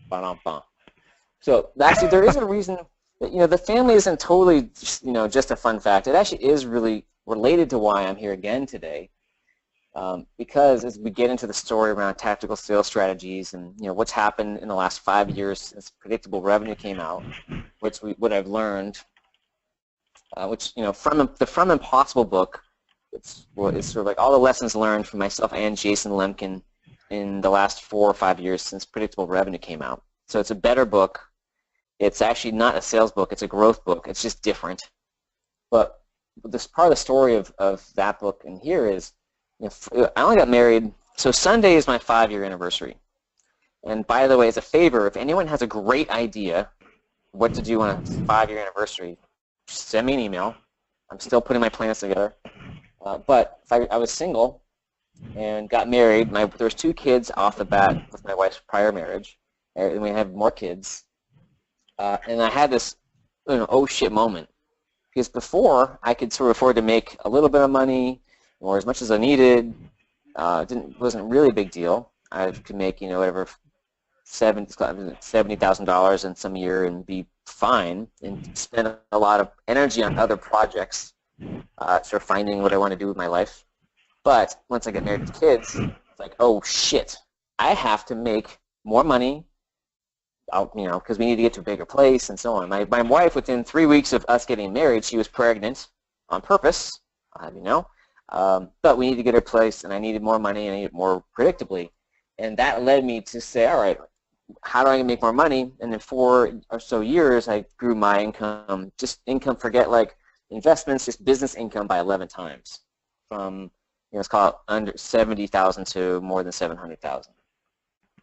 Ba-dum-bum. So actually, there is a reason that, you know, the family isn't totally, you know, just a fun fact. It actually is really related to why I'm here again today, because as we get into the story around tactical sales strategies and, you know, what's happened in the last 5 years since predictable revenue came out, what I've learned, which, you know, from the From Impossible book, it's sort of like all the lessons learned from myself and Jason Lemkin in the last 4 or 5 years since predictable revenue came out. So it's a better book. It's actually not a sales book. It's a growth book. It's just different. But this part of the story of that book in here is, you know, I only got married. So Sunday is my 5-year anniversary. And by the way, as a favor, if anyone has a great idea what to do on a 5-year anniversary, send me an email. I'm still putting my plans together. But if I was single and got married, there's 2 kids off the bat with my wife's prior marriage, and we have more kids. And I had this, you know, oh shit moment, because before I could sort of afford to make a little bit of money or as much as I needed. Wasn't really a big deal. I could make, you know, whatever $70,000 in some year and be fine, and spend a lot of energy on other projects, sort of finding what I want to do with my life. But once I get married with kids, it's like, oh shit, I have to make more money, you know, because we need to get to a bigger place and so on. My wife, within 3 weeks of us getting married, she was pregnant on purpose, you know. But we need to get her place, and I needed more money, and I needed it more predictably. And that led me to say, all right, how do I make more money? And in 4 or so years, I grew my income, just income, forget like investments, just business income by 11 times, from, you know, let's call it under 70,000 to more than 700,000.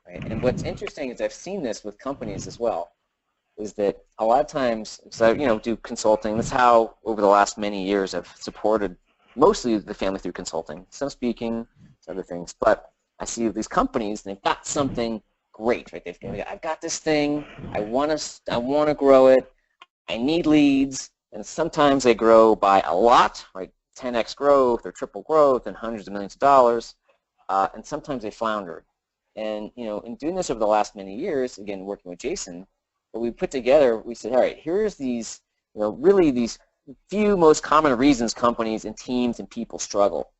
Right? And what's interesting is I've seen this with companies as well, is that a lot of times, so you know, do consulting. That's how over the last many years I've supported mostly the family through consulting, some speaking, some other things. But I see these companies, and they've got something great, right? I've got this thing. I want to grow it. I need leads, and sometimes they grow by a lot, right? 10x growth or triple growth and hundreds of millions of dollars, and sometimes they flounder. And, you know, in doing this over the last many years, again, working with Jason, what we put together, we said, all right, here's these, you know, really these few most common reasons companies and teams and people struggle.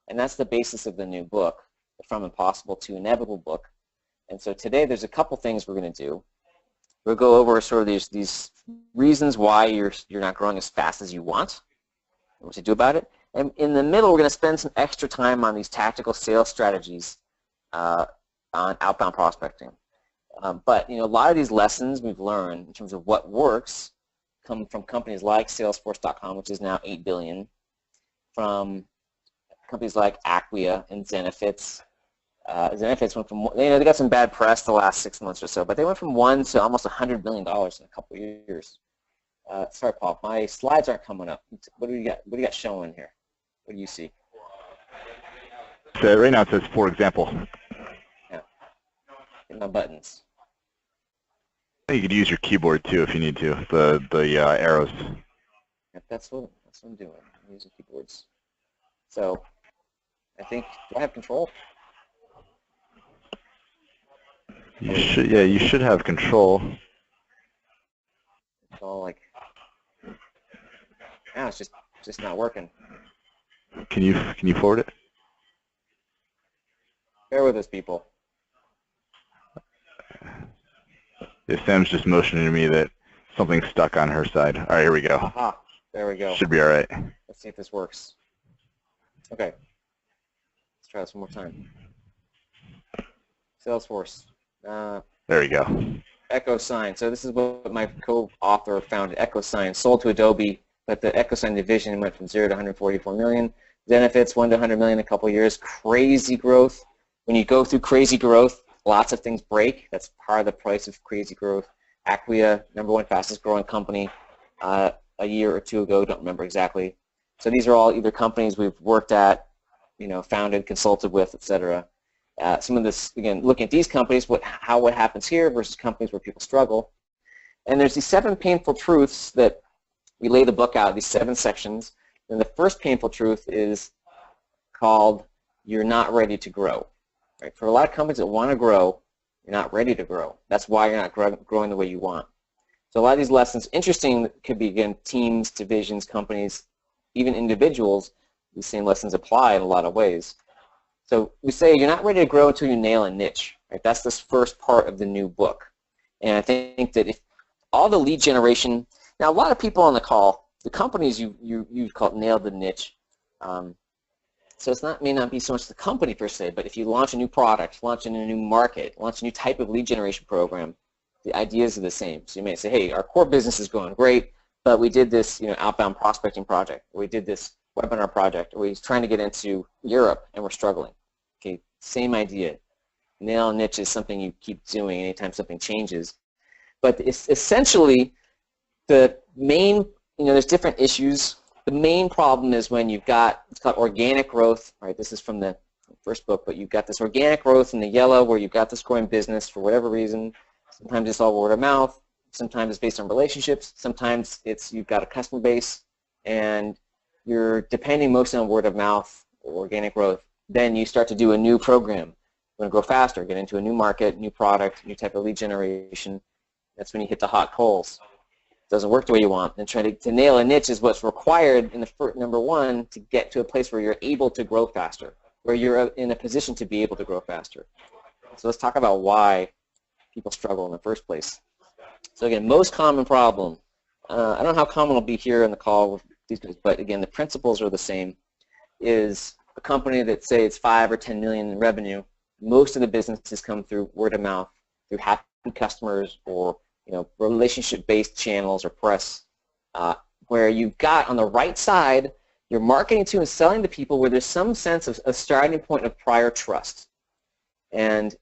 And that's the basis of the new book, the From Impossible to Inevitable book. And so today there's a couple things we're going to do. We'll go over sort of these reasons why you're not growing as fast as you want, what to do about it. And in the middle, we're going to spend some extra time on these tactical sales strategies on outbound prospecting. But, you know, a lot of these lessons we've learned in terms of what works come from companies like Salesforce.com, which is now $8 billion, from companies like Acquia and Zenefits. Zenefits went from, you know, they got some bad press the last 6 months or so, but they went from $1 to almost $100 billion in a couple of years. Sorry, Paul, my slides aren't coming up. What do you got? What do you got showing here? What do you see? So right now it says, for example. Yeah. Get my buttons. You could use your keyboard too if you need to. The arrows. Yeah, that's what I'm doing. I'm using keyboards. So I think, do I have control? You should. Yeah, you should have control. It's all like, now it's just not working. Can you forward it? Bear with us, people. Yeah, Sam's just motioning to me that something's stuck on her side. All right, here we go. Aha, there we go. Should be all right. Let's see if this works. Okay, let's try this one more time. Salesforce. There we go. Echo Sign. So this is what my co-author founded. Echo Sign sold to Adobe, but the Echo Sign division went from 0 to 144 million. Zenefits 1 to 100 million in a couple of years. Crazy growth. When you go through crazy growth, lots of things break. That's part of the price of crazy growth. Acquia, #1 fastest growing company a year or two ago. Don't remember exactly. So these are all either companies we've worked at, you know, founded, consulted with, etc. Some of this, again, looking at these companies, what happens here versus companies where people struggle. And there's these 7 painful truths that we lay the book out, these 7 sections. And the first painful truth is called, you're not ready to grow. Right? For a lot of companies that want to grow, You're not ready to grow. That's why you're not growing the way you want. So a lot of these lessons, interesting, could be, again, teams, divisions, companies, even individuals. These same lessons apply in a lot of ways. So we say you're not ready to grow until you nail a niche. Right? That's this first part of the new book. And I think that if all the lead generation, now a lot of people on the call, the companies you call it nailed the niche. So it's not, may not be so much the company per se, but if you launch a new product, launch in a new market, launch a new type of lead generation program, the ideas are the same. So you may say, hey, our core business is going great, but we did this outbound prospecting project, or we did this webinar project, or we're trying to get into Europe and we're struggling. Okay, same idea. Nail a niche is something you keep doing anytime something changes. But it's essentially the main, there's different issues. The main problem is when you've got, it's called organic growth, right? This is from the first book, but you've got this organic growth in the yellow where you've got this growing business for whatever reason. Sometimes it's all word of mouth. Sometimes it's based on relationships. Sometimes it's you've got a customer base and you're depending mostly on word of mouth or organic growth. Then you start to do a new program. You want to grow faster, get into a new market, new product, new type of lead generation. That's when you hit the hot coals. Doesn't work the way you want, and trying to nail a niche is what's required in the first, number one, to get to a place where you're able to grow faster, where you're in a position to be able to grow faster. So let's talk about why people struggle in the first place. So again, most common problem, I don't know how common it'll be here in the call with these guys, but again, the principles are the same, is a company that say it's 5 or 10 million in revenue, most of the businesses come through word of mouth, through happy customers, or relationship-based channels or press, where you've got on the right side, you're marketing to and selling to people where there's some sense of a starting point of prior trust. And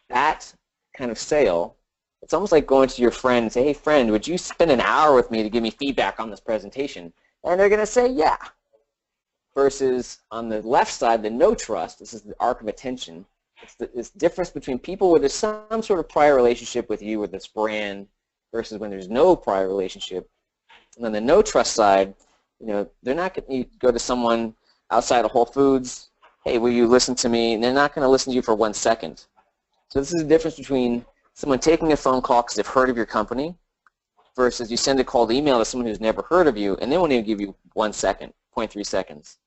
that kind of sale, it's almost like going to your friend and say, hey friend, would you spend an hour with me to give me feedback on this presentation? And they're going to say, yeah. Versus on the left side, the no trust, this is the arc of attention. It's this difference between people where there's some sort of prior relationship with you or this brand versus when there's no prior relationship. And on the no trust side, they're not going to go to someone outside of Whole Foods, hey, will you listen to me? And they're not going to listen to you for 1 second. So this is the difference between someone taking a phone call because they've heard of your company versus you send a cold email to someone who's never heard of you and they won't even give you 1 second, 0.3 seconds.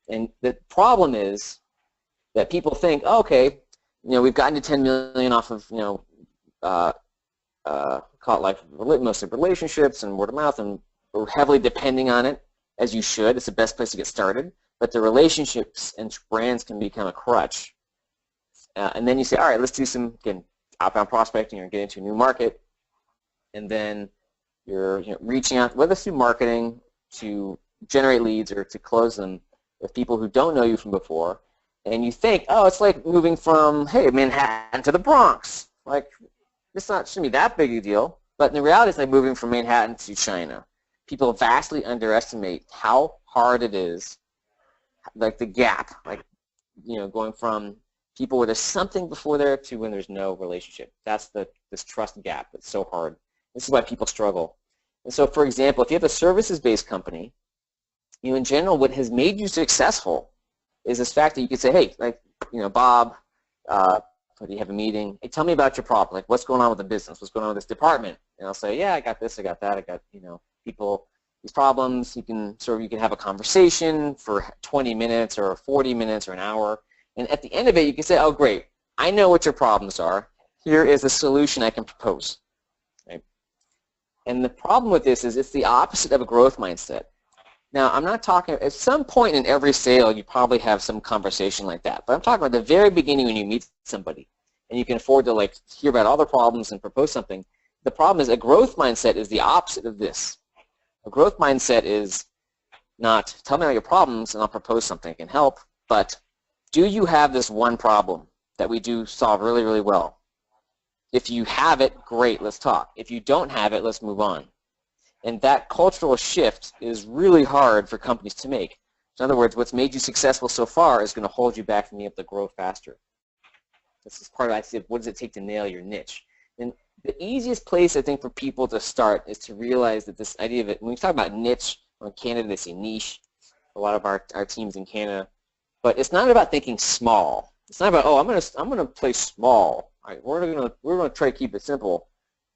And the problem is that people think, oh, okay, we've gotten to 10 million off of, call it like mostly relationships and word of mouth, and we're heavily depending on it, as you should. It's the best place to get started. But the relationships and brands can become a crutch. And then you say, all right, let's do some, again, outbound prospecting or get into a new market. And then you're reaching out, whether it's through marketing, to generate leads or to close them with people who don't know you from before. And you think, oh, it's like moving from, hey, Manhattan to the Bronx. Like, it's not shouldn't be that big a deal. But in the reality, it's like moving from Manhattan to China. People vastly underestimate how hard it is, like the gap, like, going from people where there's something before there to when there's no relationship. That's this trust gap that's so hard. This is why people struggle. And so, for example, if you have a services-based company, in general, what has made you successful is this fact that you could say, hey, like, Bob, you have a meeting. Hey, tell me about your problem. Like, what's going on with the business? What's going on with this department? And I'll say, yeah, I got this, I got that, I got, people, these problems. You can have a conversation for 20 minutes or 40 minutes or an hour. And at the end of it, you can say, oh, great, I know what your problems are. Here is a solution I can propose. Right? And the problem with this is it's the opposite of a growth mindset. Now, I'm not talking, at some point in every sale, you probably have some conversation like that. But I'm talking about the very beginning when you meet somebody and you can afford to hear about all their problems and propose something. The problem is a growth mindset is the opposite of this. A growth mindset is not, tell me all your problems and I'll propose something that can help, but do you have this one problem that we do solve really, really well? If you have it, great, let's talk. If you don't have it, let's move on. And that cultural shift is really hard for companies to make. In other words, what's made you successful so far is going to hold you back from being able to grow faster. This is part of, I said, what does it take to nail your niche? And the easiest place, I think, for people to start is to realize that this idea of it, when we talk about niche, or in Canada they say niche, a lot of our teams in Canada, but it's not about thinking small. It's not about, oh, I'm going to play small. all right, we're gonna try to keep it simple.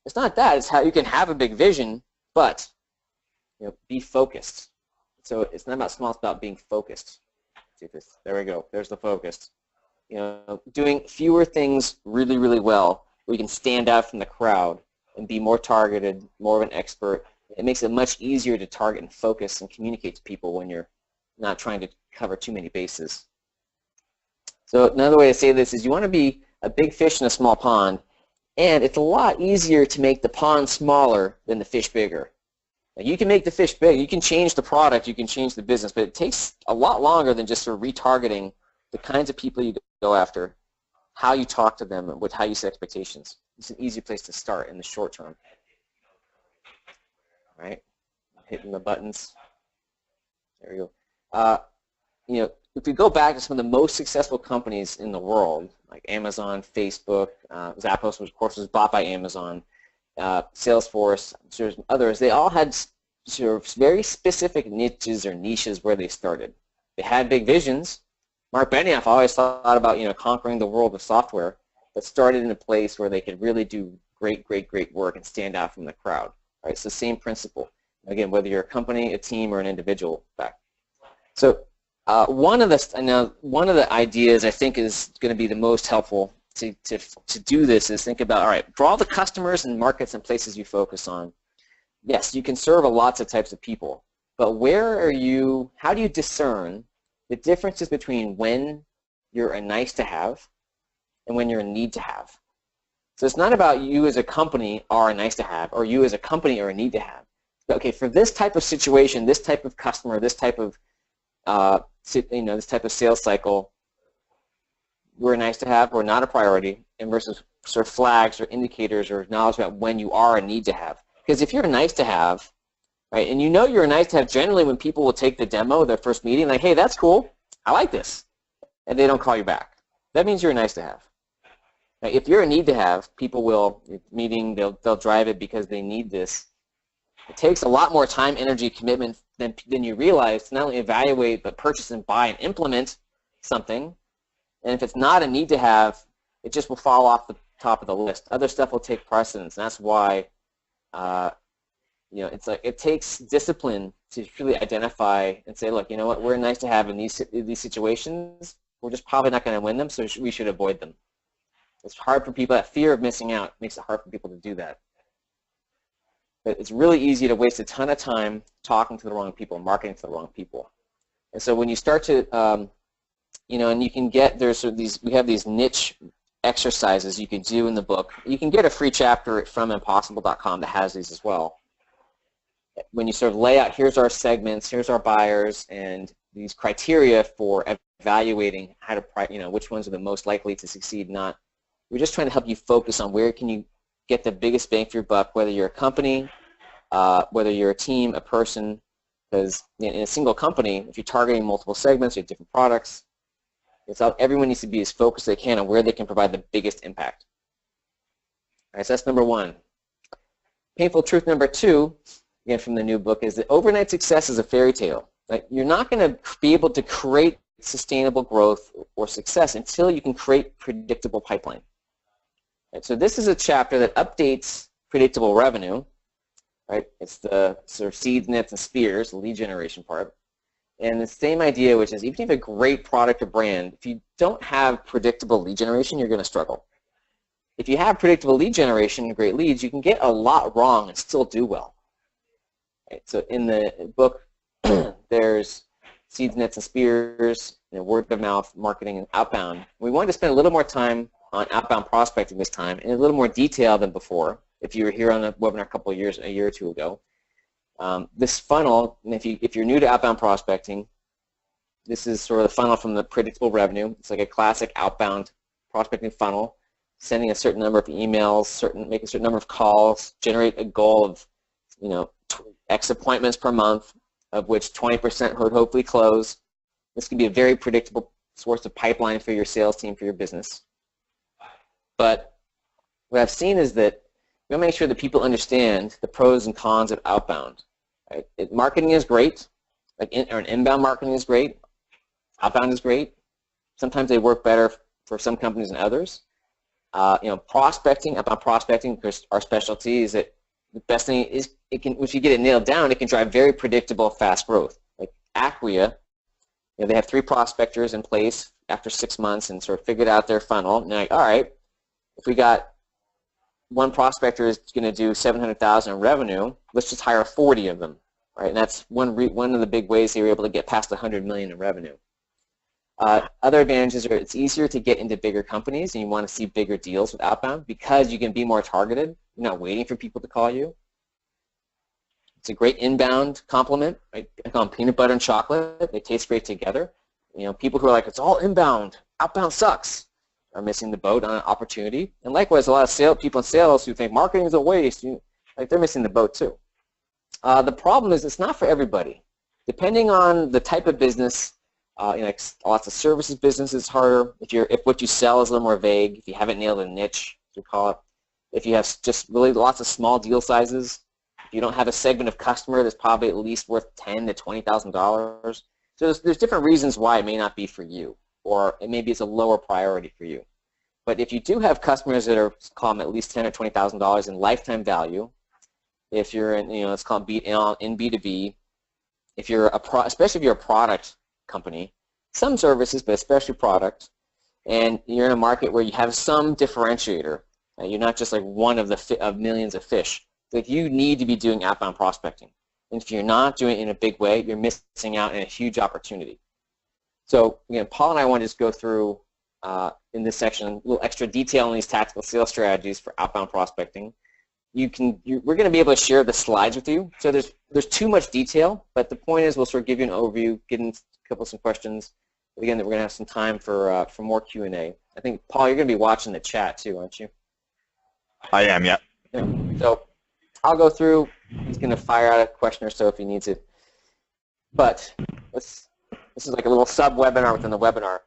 It's not that. It's how you can have a big vision, but be focused. So it's not about small. It's about being focused. See if this, there we go. There's the focus. Doing fewer things really, really well, where you can stand out from the crowd and be more targeted, more of an expert. It makes it much easier to target and focus and communicate to people when you're not trying to cover too many bases. So another way to say this is you want to be a big fish in a small pond, and it's a lot easier to make the pond smaller than the fish bigger. Now, you can make the fish big, you can change the product, you can change the business, but it takes a lot longer than just sort of retargeting the kinds of people you go after, how you talk to them, and how you set expectations. It's an easy place to start in the short term. All right, hitting the buttons. There we go. If we go back to some of the most successful companies in the world, like Amazon, Facebook, Zappos, which of course was bought by Amazon, Salesforce, others, they all had sort of very specific niches or niches where they started. They had big visions. Mark Benioff always thought about conquering the world of software, but started in a place where they could really do great work and stand out from the crowd. Right? It's the same principle. Again, whether you're a company, a team, or an individual. So one of the ideas I think is going to be the most helpful to do this is think about, all right, for all the customers and markets and places you focus on, yes, you can serve lots of types of people, but how do you discern the differences between when you're a nice to have and when you're a need to have? So it's not about you as a company are a nice to have, or you as a company are a need to have. Okay, for this type of situation, this type of customer, this type of this type of sales cycle, we're nice to have, we're not a priority, and versus sort of flags or indicators or knowledge about when you are a need to have. Because if you're a nice to have, right, and you're a nice to have generally when people will take the demo, their first meeting, like, hey, that's cool, I like this, and they don't call you back. That means you're a nice to have. Now, if you're a need to have, people will, they'll drive it because they need this. It takes a lot more time, energy, commitment than you realize to not only evaluate, but purchase and buy and implement something. And if it's not a need to have, it just will fall off the top of the list. Other stuff will take precedence. And that's why, it's like it takes discipline to really identify and say, look, you know what, we're nice to have in these situations. We're just probably not going to win them, so we should avoid them. It's hard for people. That fear of missing out makes it hard for people to do that. But it's really easy to waste a ton of time talking to the wrong people, marketing to the wrong people. And so when you start to, and you can get, we have these niche exercises you can do in the book. You can get a free chapter from impossible.com that has these as well. When you sort of lay out, here's our segments, here's our buyers, and these criteria for evaluating how to, which ones are the most likely to succeed, not. We're just trying to help you focus on where can you get the biggest bang for your buck, whether you're a company, whether you're a team, a person, because in a single company, if you're targeting multiple segments, you have different products, everyone needs to be as focused as they can on where they can provide the biggest impact. All right, so that's number one. Painful truth number two, again from the new book, is that overnight success is a fairy tale. Like, you're not going to be able to create sustainable growth or success until you can create predictable pipeline. Right, so this is a chapter that updates predictable revenue. Right, it's the sort of seeds, nets, and spears, the lead generation part. And the same idea, which is even if you have a great product or brand, if you don't have predictable lead generation, you're going to struggle. If you have predictable lead generation and great leads, you can get a lot wrong and still do well. Right, so in the book, there's seeds, nets, and spears, word of mouth, marketing, and outbound. We wanted to spend a little more time on outbound prospecting this time in a little more detail than before. If you were here on the webinar a year or two ago, this funnel, and if you're new to outbound prospecting, this is sort of the funnel from the predictable revenue. It's like a classic outbound prospecting funnel, sending a certain number of emails, make a certain number of calls, generate a goal of, X appointments per month, of which 20% would hopefully close. This can be a very predictable source of pipeline for your sales team, for your business. But what I've seen is that you want to make sure that people understand the pros and cons of outbound. Right? Marketing is great, or inbound marketing is great. Outbound is great. Sometimes they work better for some companies than others. Prospecting, outbound prospecting, because our specialty is that the best thing is if you get it nailed down, it can drive very predictable, fast growth. Like Acquia, they have 3 prospectors in place after 6 months and sort of figured out their funnel. And they're like, all right, if we got one prospector is going to do $700,000 in revenue, let's just hire 40 of them, right? And that's one of the big ways they were able to get past $100 million in revenue. Other advantages are it's easier to get into bigger companies, and you want to see bigger deals with outbound because you can be more targeted. You're not waiting for people to call you. It's a great inbound compliment. Right? I call them peanut butter and chocolate. They taste great together. People who are like, it's all inbound, outbound sucks, are missing the boat on an opportunity. And likewise, a lot of people in sales who think marketing is a waste, they're missing the boat too. The problem is it's not for everybody. Depending on the type of business, lots of services business is harder. If what you sell is a little more vague, if you haven't nailed a niche, as we call it, if you have just really lots of small deal sizes, if you don't have a segment of customer that's probably at least worth $10,000 to $20,000. So there's different reasons why it may not be for you, or maybe it's a lower priority for you. But if you do have customers that are, call them at least $10,000 or $20,000 in lifetime value, if you're in, let's call it in B2B, if you're especially if you're a product company, some services, but especially product, and you're in a market where you have some differentiator, you're not just like one of millions of fish. Like you need to be doing outbound prospecting. And if you're not doing it in a big way, you're missing out on a huge opportunity. So again, Paul and I want to just go through in this section a little extra detail on these tactical sales strategies for outbound prospecting. We're going to be able to share the slides with you. So there's too much detail, but the point is we'll sort of give you an overview, get into some questions. Again, we're going to have some time for more Q&A. I think, Paul, you're going to be watching the chat too, aren't you? I am, yeah. So I'll go through. He's going to fire out a question or so if he needs it. But this is like a little sub-webinar within the webinar.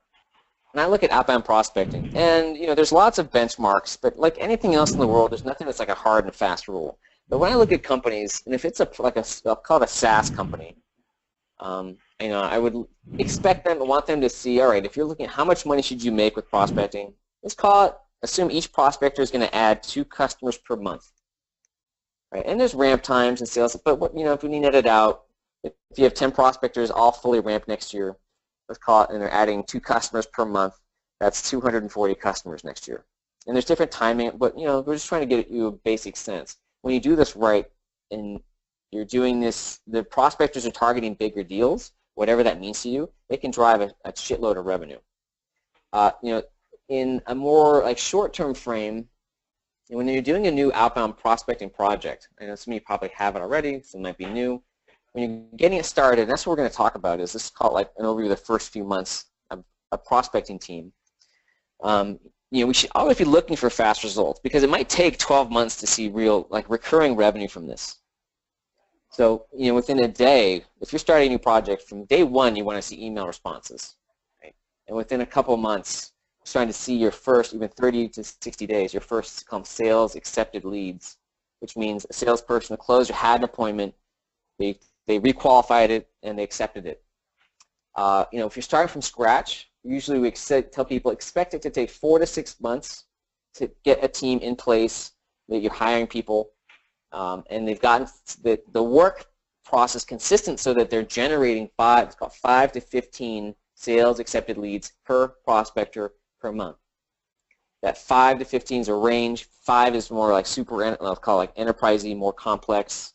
And I look at outbound prospecting, and there's lots of benchmarks, but like anything else in the world, there's nothing that's like a hard and fast rule. But when I look at companies, and if it's I'll call it a SaaS company, I would expect them, want them to see, all right, if you're looking at how much money should you make with prospecting, let's assume each prospector is going to add 2 customers per month, right? And there's ramp times and sales, but if we net it out, if you have 10 prospectors all fully ramped next year, let's call it, and they're adding 2 customers per month, that's 240 customers next year. And there's different timing, but we're just trying to get you a basic sense. When you do this right, and you're doing this, the prospectors are targeting bigger deals, whatever that means to you, they can drive a shitload of revenue. In a more like short-term frame, when you're doing a new outbound prospecting project, I know some of you probably have it already, some might be new. When you're getting it started, and that's what we're going to talk about, is this is called like an overview of the first few months of a prospecting team. We should always be looking for fast results because it might take 12 months to see real, like recurring revenue from this. So, within a day, if you're starting a new project, from day 1, you want to see email responses, right? And within a couple months, you're starting to see your first, even 30 to 60 days, your first sales accepted leads, which means a salesperson closed or had an appointment, they requalified it, and they accepted it. If you're starting from scratch, usually we tell people expect it to take 4 to 6 months to get a team in place, that you're hiring people, and they've gotten the work process consistent so that they're generating 5 to 15 sales accepted leads per prospector per month. That 5 to 15 is a range. 5 is more like I'll call it like enterprisey, more complex.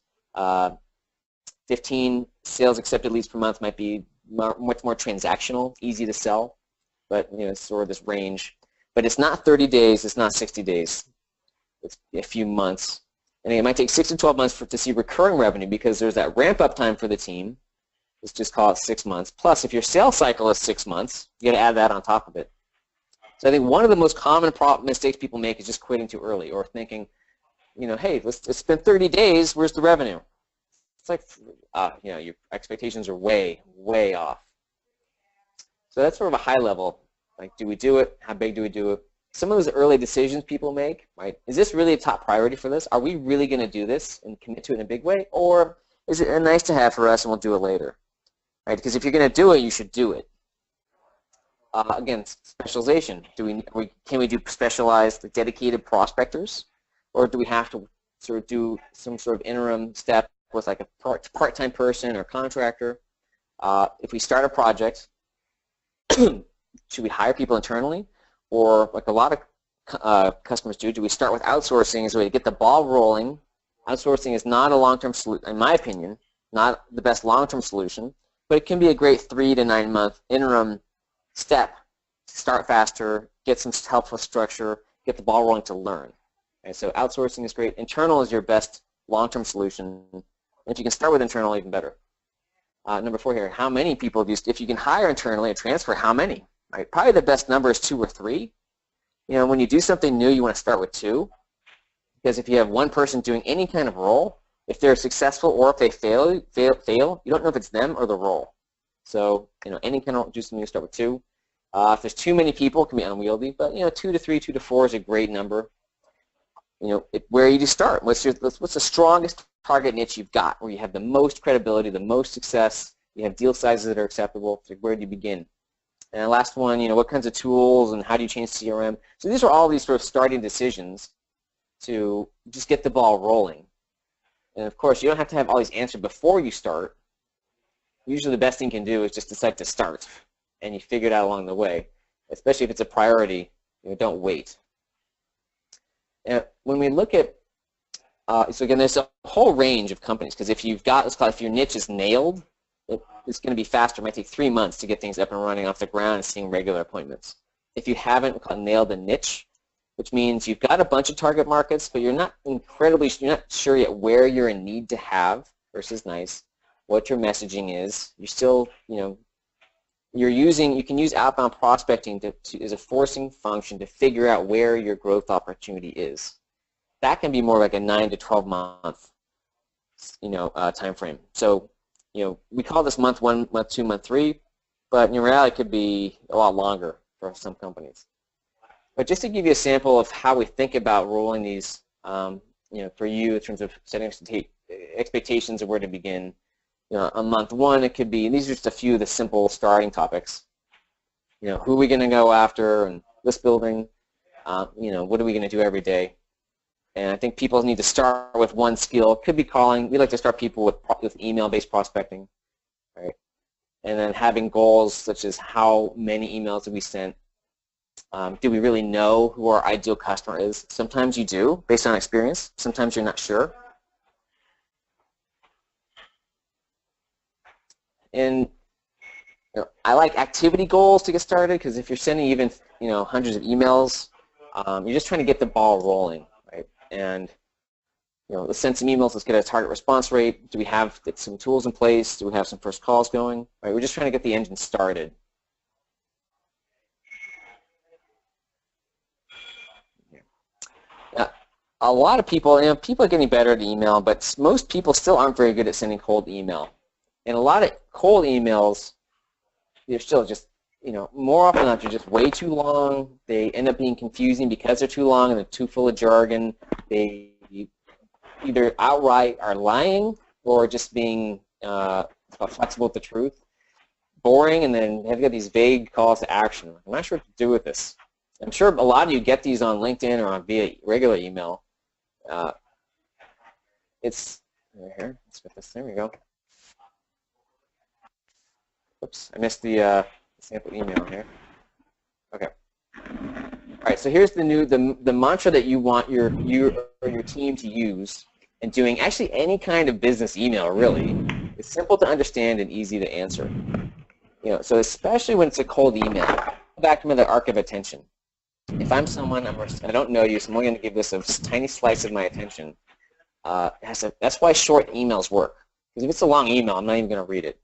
15 sales accepted leads per month might be much more transactional, easy to sell, but it's sort of this range. But it's not 30 days, it's not 60 days. It's a few months. And it might take 6 to 12 months to see recurring revenue because there's that ramp-up time for the team. Let's just call it 6 months. Plus, if your sales cycle is 6 months, you got to add that on top of it. So I think one of the most common mistakes people make is just quitting too early or thinking, hey, it's been 30 days, where's the revenue? It's like, your expectations are way, way off. So that's sort of a high level. Like, do we do it? How big do we do it? Some of those early decisions people make, right? Is this really a top priority for this? Are we really going to do this and commit to it in a big way? Or is it a nice to have for us and we'll do it later? Right? Because if you're going to do it, you should do it. Again, specialization. Can we do specialized, dedicated prospectors, or do we have to sort of do some sort of interim step with like a part-time person or contractor? If we start a project, should we hire people internally, or like a lot of customers do we start with outsourcing as a way to get the ball rolling? Outsourcing is not a long-term solution, in my opinion, not the best long-term solution, but it can be a great 3 to 9 month interim step to start faster, get some helpful structure, get the ball rolling to learn. Okay, so outsourcing is great. Internal is your best long-term solution. And if you can start with internal, even better. Number 4 here, how many people have used, if you can hire internally and transfer, how many? Right? Probably the best number is 2 or 3. You know, when you do something new, you want to start with 2. Because if you have one person doing any kind of role, if they're successful or if they fail, you don't know if it's them or the role. So, you know, any kind of do something, you start with 2. If there's too many people, it can be unwieldy, but, you know, 2 to 3, 2 to 4 is a great number. You know, where you start? What's the strongest target niche you've got, where you have the most credibility, the most success, you have deal sizes that are acceptable? So where do you begin? And the last one, you know, what kinds of tools and how do you change CRM? So these are all these sort of starting decisions to just get the ball rolling. And of course, you don't have to have all these answers before you start. Usually the best thing you can do is just decide to start, and you figure it out along the way. Especially if it's a priority, you know, don't wait. And when we look at, so again, there's a whole range of companies, because if you've got, let's call it, if your niche is nailed, it's going to be faster. It might take 3 months to get things up and running off the ground and seeing regular appointments. If you haven't nailed a niche, which means you've got a bunch of target markets, but you're not sure yet where you're in need to have versus nice, what your messaging is. You're still, you know, you can use outbound prospecting as a forcing function to figure out where your growth opportunity is. That can be more like a 9 to 12 month, you know, time frame. So, you know, we call this month 1, month 2, month 3, but in reality it could be a lot longer for some companies. But just to give you a sample of how we think about rolling these, you know, for you in terms of setting expectations of where to begin. You know, on month 1, it could be, and these are just a few of the simple starting topics. You know, who are we going to go after, and list building. You know, what are we going to do every day? And I think people need to start with one skill. It could be calling. We like to start people with email-based prospecting, right? And then having goals such as how many emails do we send? Do we really know who our ideal customer is? Sometimes you do, based on experience. Sometimes you're not sure. And you know, I like activity goals to get started, because if you're sending even, you know, hundreds of emails, you're just trying to get the ball rolling, right? And you know, let's send some emails. Let's get a target response rate. Do we have some tools in place? Do we have some first calls going? Right? We're just trying to get the engine started. A lot of people, you know, people are getting better at email, but most people still aren't very good at sending cold email. And a lot of cold emails, they're still just, you know, more often than not, they're just way too long. They end up being confusing because they're too long and they're too full of jargon. They either outright are lying or just being flexible with the truth. Boring, and then they've got these vague calls to action. I'm not sure what to do with this. I'm sure a lot of you get these on LinkedIn or via regular email. It's right here. Let's get this. There we go. Oops, I missed the sample email here. Okay. All right. So here's the mantra that you want your team to use in doing actually any kind of business email. Really, it's simple to understand and easy to answer. You know, so especially when it's a cold email. Go back to the arc of attention. If I'm someone, I don't know you, so I'm only going to give this a tiny slice of my attention. That's why short emails work. Because if it's a long email, I'm not even going to read it.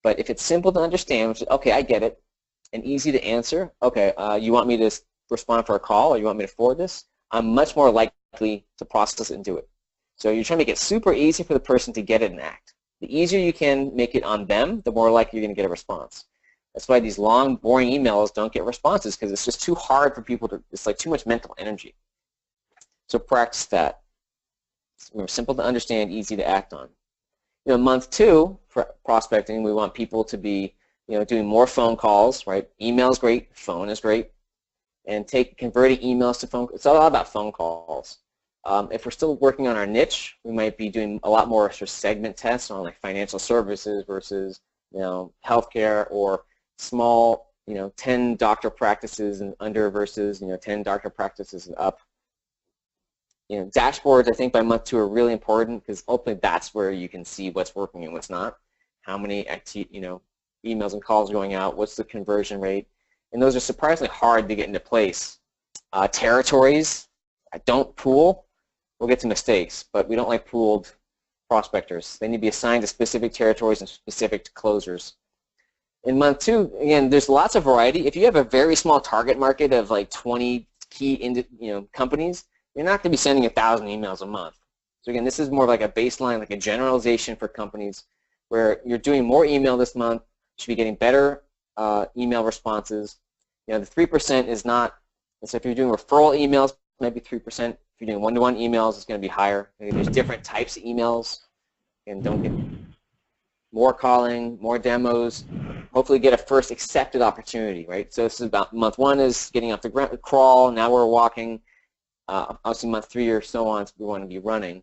But if it's simple to understand, which is, okay, I get it, and easy to answer, okay, you want me to respond for a call, or you want me to forward this, I'm much more likely to process it and do it. So you're trying to make it super easy for the person to get it and act. The easier you can make it on them, the more likely you're going to get a response. That's why these long, boring emails don't get responses, because it's just too hard for people to, it's like too much mental energy. So practice that. It's simple to understand, easy to act on. You know, month 2 for prospecting, we want people to be doing more phone calls, right? Email is great, phone is great, and converting emails to phone. It's all about phone calls. If we're still working on our niche, we might be doing a lot more sort of segment tests on like financial services versus healthcare, or small 10 doctor practices and under versus 10 doctor practices and up. Dashboards, I think by month 2 are really important, because ultimately that's where you can see what's working and what's not. How many emails and calls going out, what's the conversion rate, and those are surprisingly hard to get into place. Territories, don't pool. We'll get to mistakes, but we don't like pooled prospectors. They need to be assigned to specific territories and specific closers. In month 2, again, there's lots of variety. If you have a very small target market of like 20 key companies, you're not going to be sending 1,000 emails a month. So again, this is more like a baseline, like a generalization for companies, where you're doing more email this month, you should be getting better email responses. The 3% is not, so if you're doing referral emails, maybe 3%. If you're doing one-to-one emails, it's going to be higher. There's different types of emails, and don't get more calling, more demos, hopefully get a first accepted opportunity, right? So this is about month 1 is getting off the ground, crawl, now we're walking. Obviously month 3 or so on, we want to be running.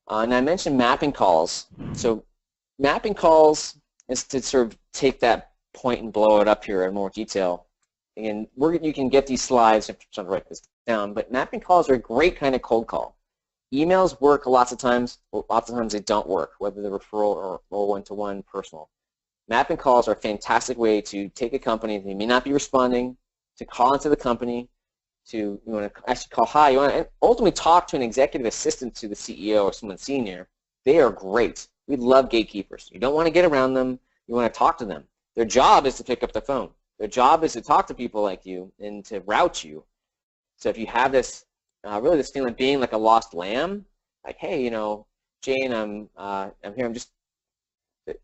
And I mentioned mapping calls. So mapping calls is to sort of take that point and blow it up here in more detail. And you can get these slides, if I'm trying to write this down, but mapping calls are a great kind of cold call. Emails work lots of times they don't work, whether they're referral or one-to-one personal. Mapping calls are a fantastic way to take a company that may not be responding, to call into the company, you want to actually call hi, you want to ultimately talk to an executive assistant to the CEO or someone senior. They are great. We love gatekeepers. You don't want to get around them. You want to talk to them. Their job is to pick up the phone. Their job is to talk to people like you and to route you. So if you have this, really this feeling of being like a lost lamb, like, hey, Jane, I'm here. I'm just, they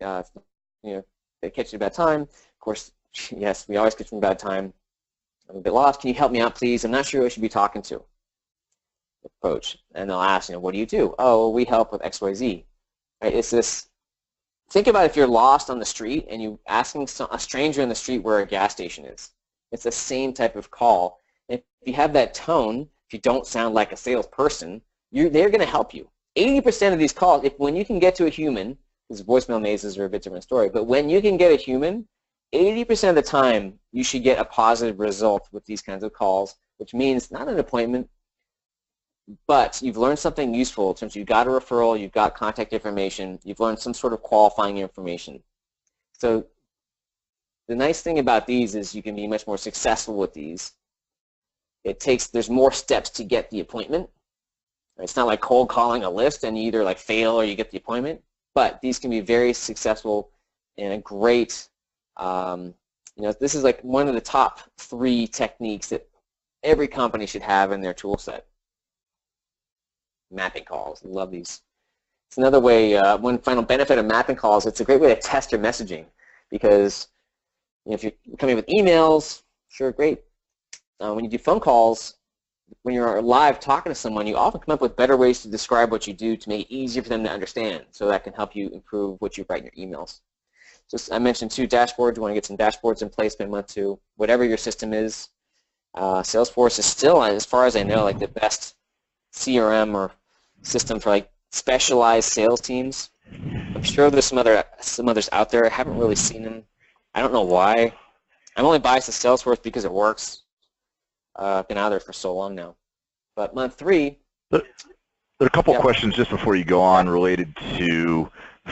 catch you at a bad time. Of course, yes, we always catch you at a bad time. I'm a bit lost. Can you help me out, please? I'm not sure who I should be talking to. Approach, and they'll ask, what do you do? Oh, well, we help with XYZ. Right? It's this. Think about if you're lost on the street and you asking a stranger in the street where a gas station is. It's the same type of call. If you have that tone, if you don't sound like a salesperson, they're going to help you. 80% of these calls, when you can get to a human, because voicemail mazes are a bit different story, but when you can get a human, 80% of the time you should get a positive result with these kinds of calls, which means not an appointment, but you've learned something useful since you got a referral, you've got contact information, you've learned some sort of qualifying information. So the nice thing about these is you can be much more successful with these. There's more steps to get the appointment. It's not like cold calling a list and you either like fail or you get the appointment, but these can be very successful and a great, this is like one of the top 3 techniques that every company should have in their tool set. Mapping calls, love these. It's another way, one final benefit of mapping calls, it's a great way to test your messaging, because if you're coming with emails, sure, great. When you do phone calls, when you're live talking to someone, you often come up with better ways to describe what you do to make it easier for them to understand, so that can help you improve what you write in your emails. So I mentioned 2 dashboards. You want to get some dashboards in place by month 2. Whatever your system is, Salesforce is still, as far as I know, like the best CRM or system for like specialized sales teams. I'm sure there's some others out there. I haven't really seen them. I don't know why. I'm only biased to Salesforce because it works. I've been out there for so long now. But month 3. There are a couple questions just before you go on related to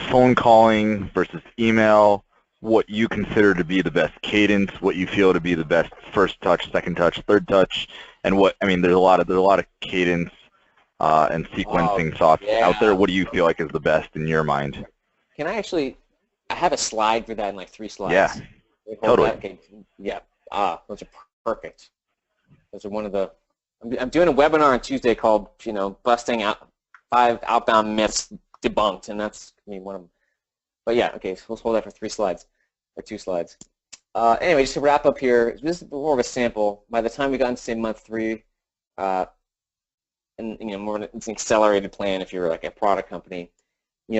phone calling versus email, what you consider to be the best cadence, what you feel to be the best first touch, second touch, third touch, and there's a lot of cadence and sequencing thoughts out there. What do you feel like is the best in your mind? Can I have a slide for that in like 3 slides. Yeah, totally. Okay. Yeah. Those are perfect. Those are one of the. I'm doing a webinar on Tuesday called, busting out 5 outbound myths debunked, and that's one of them. But yeah, okay, so let's hold that for 3 slides or 2 slides. Anyway, just to wrap up here, this is more of a sample. By the time we got into say month 3, and it's an accelerated plan if you're like a product company.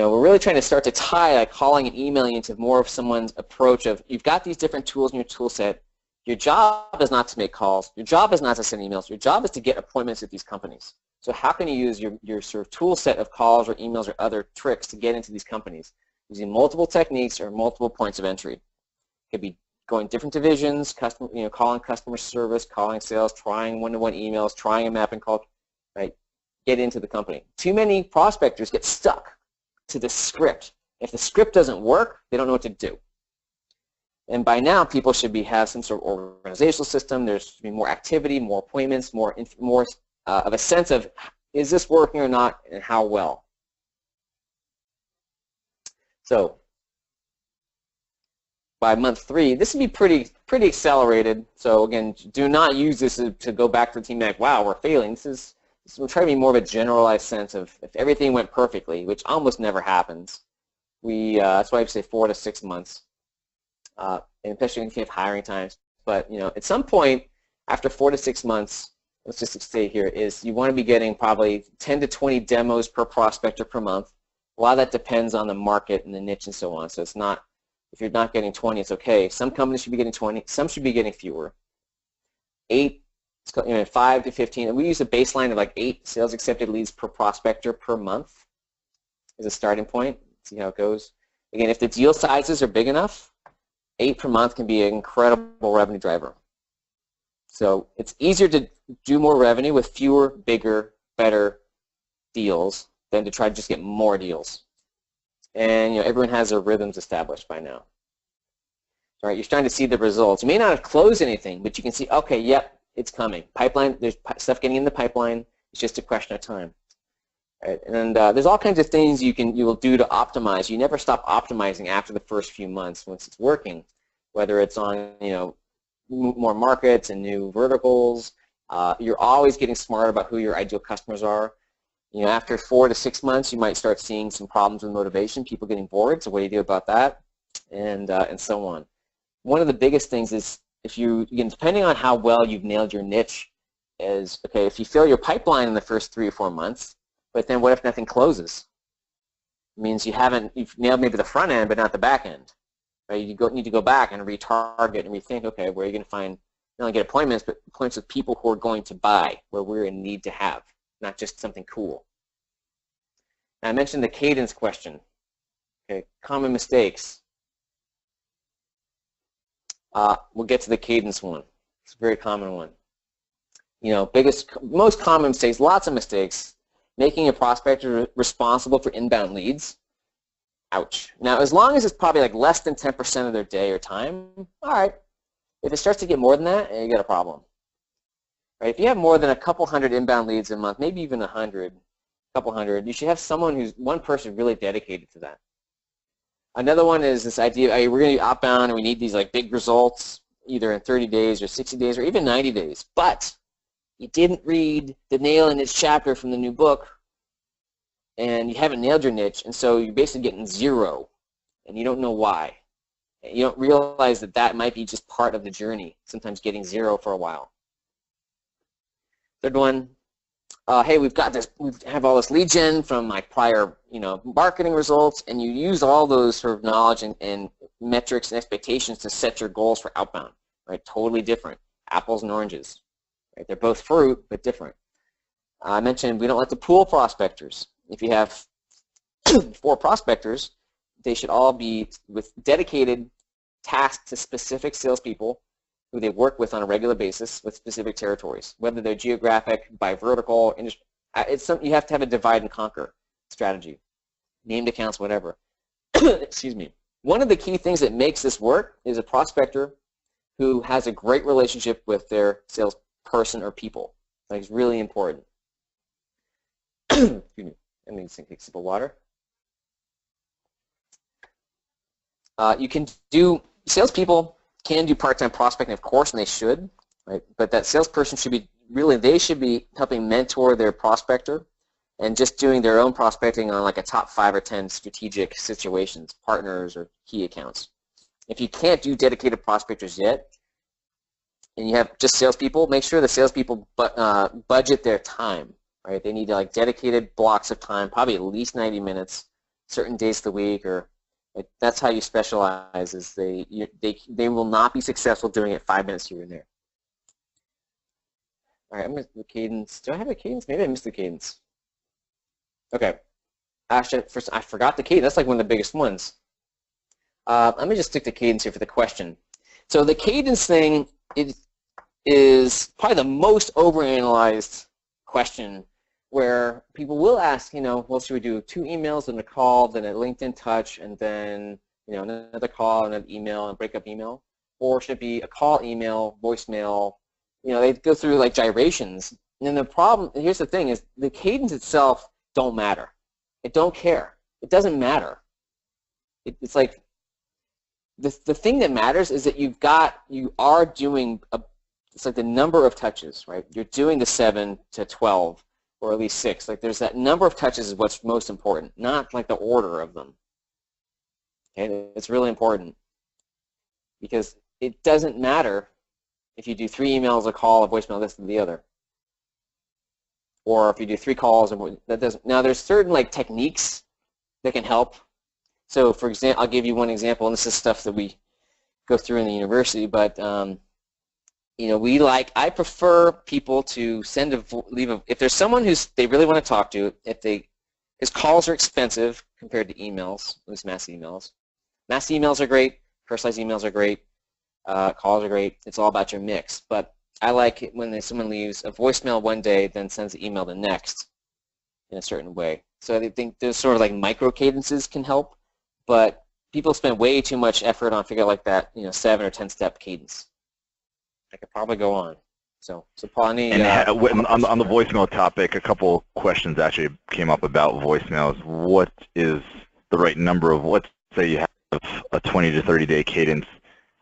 we're really trying to start to tie like calling and emailing into more of someone's approach of, you've got these different tools in your tool set. Your job is not to make calls. Your job is not to send emails. Your job is to get appointments at these companies. So how can you use your sort of tool set of calls or emails or other tricks to get into these companies using multiple techniques or multiple points of entry? It could be going different divisions, calling customer service, calling sales, trying one-to-one emails, trying a mapping call, right? Get into the company. Too many prospectors get stuck to the script. If the script doesn't work, they don't know what to do. And by now, people should have some sort of organizational system. There should be more activity, more appointments, more of a sense of, is this working or not, and how well. So by month 3, this would be pretty accelerated. So again, do not use this to go back to the team like, wow, we're failing. We're trying to be more of a generalized sense of if everything went perfectly, which almost never happens. That's why I say 4 to 6 months, and especially if you have hiring times. But at some point after 4 to 6 months, let's just say here is you want to be getting probably 10 to 20 demos per prospector per month. A lot of that depends on the market and the niche and so on. So it's not, if you're not getting 20, it's okay. Some companies should be getting 20. Some should be getting fewer. 8. 5 to 15, and we use a baseline of like 8 sales accepted leads per prospector per month as a starting point. See how it goes. Again, if the deal sizes are big enough, 8 per month can be an incredible revenue driver. So it's easier to do more revenue with fewer, bigger, better deals than to try to just get more deals. And everyone has their rhythms established by now. All right, you're starting to see the results. You may not have closed anything, but you can see, okay, yep, it's coming. Pipeline, there's stuff getting in the pipeline. It's just a question of time. Right? And there's all kinds of things you will do to optimize. You never stop optimizing after the first few months once it's working, whether it's on more markets and new verticals. You're always getting smarter about who your ideal customers are. After 4 to 6 months, you might start seeing some problems with motivation, people getting bored. So what do you do about that? And so on. One of the biggest things is, again, depending on how well you've nailed your niche, is, okay, if you fill your pipeline in the first 3 or 4 months, but then what if nothing closes? It means you've nailed maybe the front end, but not the back end. Right? You need to go back and retarget and rethink, okay, where are you going to find, not only get appointments, but appointments with people who are going to buy, where we're in need to have, not just something cool. Now, I mentioned the cadence question. Okay, common mistakes. We'll get to the cadence one. It's a very common one. Most common mistakes, lots of mistakes. Making a prospector responsible for inbound leads. Ouch. Now, as long as it's probably like less than 10% of their day or time, all right. If it starts to get more than that, you got a problem. Right? If you have more than a couple hundred inbound leads a month, maybe even 100, couple hundred, you should have one person really dedicated to that. Another one is this idea, we're going to be outbound and we need these like big results either in 30 days or 60 days or even 90 days. But you didn't read the nail in its chapter from the new book and you haven't nailed your niche, and so you're basically getting 0 and you don't know why. You don't realize that might be just part of the journey, sometimes getting 0 for a while. Third one, hey, we have all this lead gen from my prior, marketing results, and you use all those sort of knowledge and metrics and expectations to set your goals for outbound, right? Totally different, apples and oranges, right? They're both fruit, but different. I mentioned we don't like to pool prospectors. If you have 4 prospectors, they should all be with dedicated tasks to specific salespeople who they work with on a regular basis with specific territories, whether they're geographic, by vertical, industry. You have to have a divide and conquer strategy, named accounts, whatever. Excuse me. One of the key things that makes this work is a prospector who has a great relationship with their salesperson or people. That's really important. Excuse me. Let me take a sip of water. Salespeople can do part-time prospecting, of course, and they should, right? But that salesperson should be helping mentor their prospector and just doing their own prospecting on like a top 5 or 10 strategic situations, partners or key accounts. If you can't do dedicated prospectors yet, and you have just salespeople, make sure the salespeople budget their time, right? They need like dedicated blocks of time, probably at least 90 minutes, certain days of the week, or like that's how you specialize. Is they will not be successful doing it 5 minutes here and there. All right, I'm going to the cadence. Do I have a cadence? Maybe I missed the cadence. Okay. Actually, first I forgot the cadence. That's like one of the biggest ones. Let me just stick to cadence here for the question. So the cadence thing is probably the most overanalyzed question, where people will ask, well, should we do 2 emails and a call, then a LinkedIn touch, and then another call and an email and breakup email, or should it be a call, email, voicemail? They go through like gyrations. And then the problem, here's the thing, is the cadence itself don't matter. It don't care. It doesn't matter. It's like the thing that matters is that you are doing it's like the number of touches, right? You're doing the 7 to 12, or at least 6. Like there's that number of touches is what's most important, not like the order of them. Okay, it's really important because it doesn't matter if you do 3 emails, a call, a voicemail, this and the other, or if you do 3 calls, and that doesn't. Now there's certain like techniques that can help. So for example, I'll give you one example, and this is stuff that we go through in the university, but I prefer people to if there's someone they really want to talk to, his calls are expensive compared to emails, at least mass emails. Mass emails are great, personalized emails are great, calls are great. It's all about your mix. But I like it when someone leaves a voicemail one day, then sends an email the next in a certain way. So I think there's sort of like micro cadences can help, but people spend way too much effort on figuring out like that 7 or 10 step cadence. I could probably go on. So Paul, on the voicemail topic, a couple questions actually came up about voicemails. What is the right number of, let's say you have a 20 to 30 day cadence,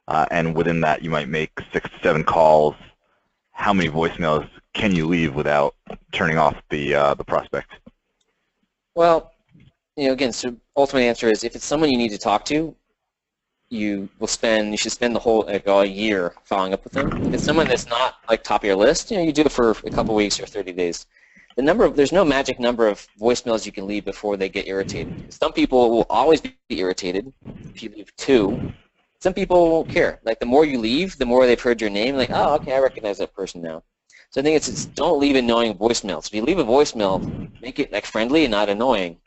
and within that you might make 6 to 7 calls. How many voicemails can you leave without turning off the prospect? Well, again, so ultimate answer is if it's someone you need to talk to, you should spend the whole a year following up with them. If it's someone that's not like top of your list, you do it for a couple weeks or 30 days. There's no magic number of voicemails you can leave before they get irritated. Some people will always be irritated if you leave 2. Some people won't care. Like the more you leave, the more they've heard your name. Like, oh, okay, I recognize that person now. So I think it's don't leave annoying voicemails. If you leave a voicemail, make it like friendly and not annoying.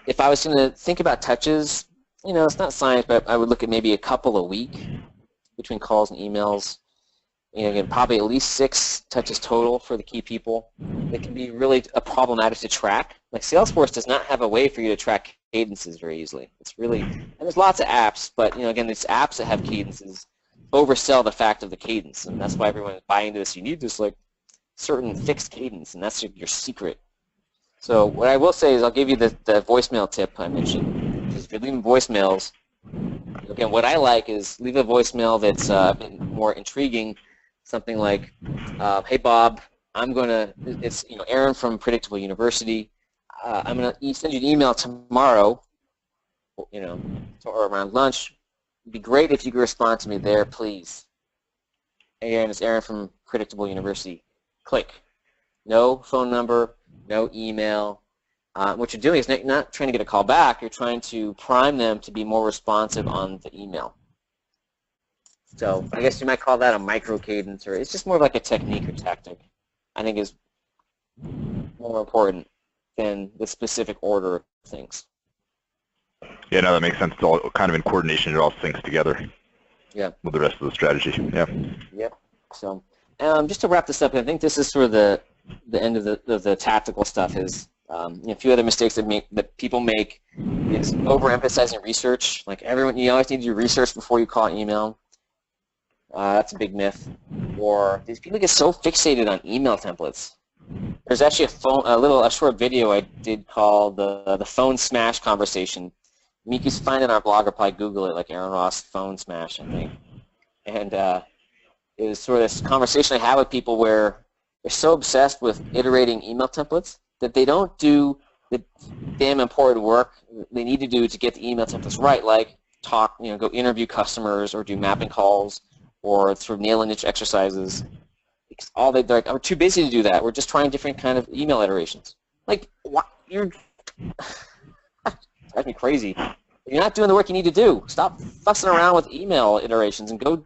If I was going to think about touches, it's not science, but I would look at maybe a couple a week between calls and emails. Again, probably at least 6 touches total for the key people. It can be really problematic to track. Like Salesforce does not have a way for you to track cadences very easily. It's really, and there's lots of apps, but again, these apps that have cadences oversell the fact of the cadence, and that's why everyone is buying into this. You need this like certain fixed cadence, and that's your secret. So what I will say is I'll give you the voicemail tip I mentioned. If you're leaving voicemails, again, what I like is leave a voicemail that's a bit more intriguing, something like, hey Bob, it's Aaron from Predictable University. I'm gonna send you an email tomorrow, or around lunch. It'd be great if you could respond to me there, please. Hey Aaron, it's Aaron from Predictable University. Click. No phone number, no email. What you're doing is not trying to get a call back. You're trying to prime them to be more responsive on the email. So I guess you might call that a micro cadence, or it's just more like a technique or tactic. I think is more important than the specific order of things. Yeah, no, that makes sense. It's all kind of in coordination. It all syncs together. Yeah. With the rest of the strategy. Yeah. Yep. So just to wrap this up, I think this is sort of the end of the tactical stuff. Is a few other mistakes that people make is overemphasizing research. Like you always need to do research before you call email. That's a big myth. Or these people get so fixated on email templates. There's actually a short video I did called the phone smash conversation. You can find it on our blog or probably Google it, like Aaron Ross phone smash, I think. And it was sort of this conversation I had with people where they're so obsessed with iterating email templates that they don't do the damn important work they need to do to get the email templates right, like go interview customers or do mapping calls or sort of nail niche exercises. Because they're like, I'm too busy to do that. We're just trying different kind of email iterations. Like, what? drives me crazy. You're not doing the work you need to do. Stop fussing around with email iterations and go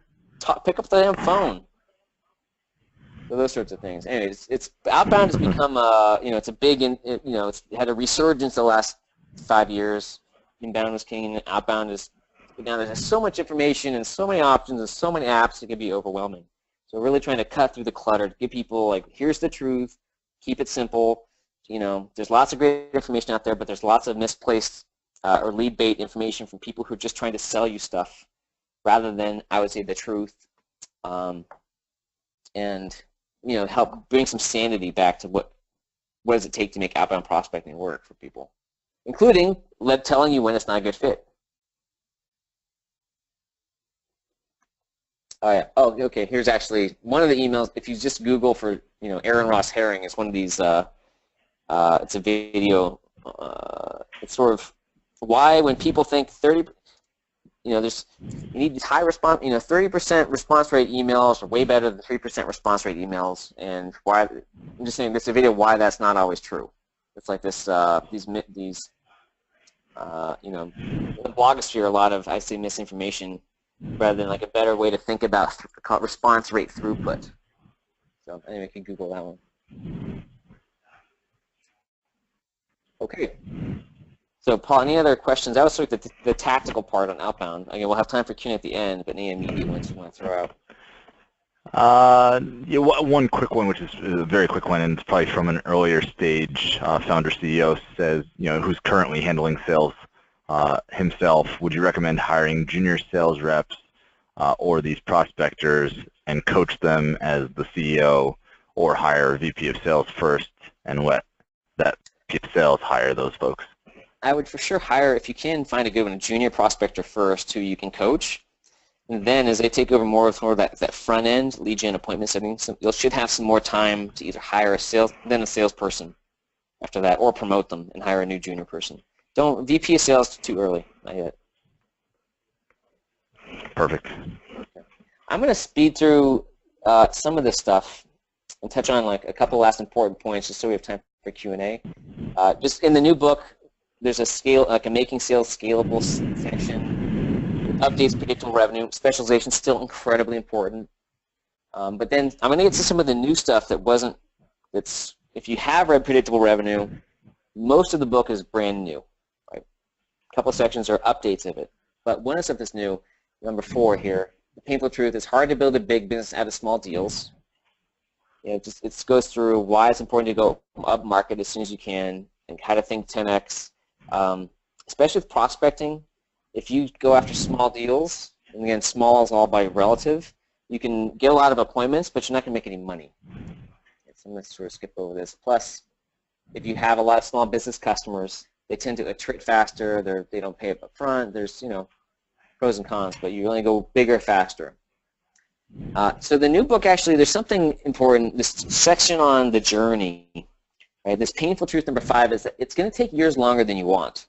pick up the damn phone. So those sorts of things. Anyways, it's outbound has become it's a big it's had a resurgence the last 5 years. Inbound was king, and outbound is now. There's so much information and so many options and so many apps, it can be overwhelming. So really trying to cut through the clutter to give people like, here's the truth, keep it simple. There's lots of great information out there, but there's lots of misplaced or lead bait information from people who are just trying to sell you stuff rather than, I would say, the truth. And help bring some sanity back to what does it take to make outbound prospecting work for people, including telling you when it's not a good fit. Oh yeah. Oh, okay. Here's actually one of the emails. If you just Google for Aaron Ross Herring, it's one of these. It's a video. It's sort of why when people think 30. You need these high response. 30% response rate emails are way better than 3% response rate emails, and why? I'm just saying this is a video why that's not always true. It's like this. In the blogosphere, a lot of I say misinformation, rather than like a better way to think about response rate throughput. So anyway, you can Google that one. Okay. So Paul, any other questions? That was sort of the tactical part on outbound. Again, we'll have time for Q&A at the end, but any immediate ones you want to throw out? Yeah, one quick one, which is a very quick one, and it's probably from an earlier stage. Founder CEO says, who's currently handling sales himself, would you recommend hiring junior sales reps or these prospectors and coach them as the CEO, or hire a VP of sales first and let that VP of sales hire those folks? I would for sure hire, if you can find a good one, a junior prospector first who you can coach. And then as they take over more of that front end, lead gen appointment setting, you should have some more time to either hire a salesperson after that, or promote them and hire a new junior person. Don't VP of sales too early, not yet. Perfect. Okay. I'm going to speed through some of this stuff and touch on like a couple last important points just so we have time for Q&A. Just in the new book, there's a making sales scalable section. Updates predictable revenue. Specialization is still incredibly important. But then I'm going to get to some of the new stuff if you have read predictable revenue, most of the book is brand new. Right? A couple of sections are updates of it. But one of the stuff that's new, number 4 here, the painful truth, it's hard to build a big business out of small deals. It goes through why it's important to go up market as soon as you can, and how to think 10x. Especially with prospecting, if you go after small deals, and again, small is all by relative, you can get a lot of appointments, but you're not going to make any money. So I'm going to sort of skip over this. Plus, if you have a lot of small business customers, they tend to attrit faster. They don't pay up front. There's pros and cons, but you only go bigger faster. So the new book, actually, there's something important. This section on the journey. Right, this painful truth number 5 is that it's going to take years longer than you want.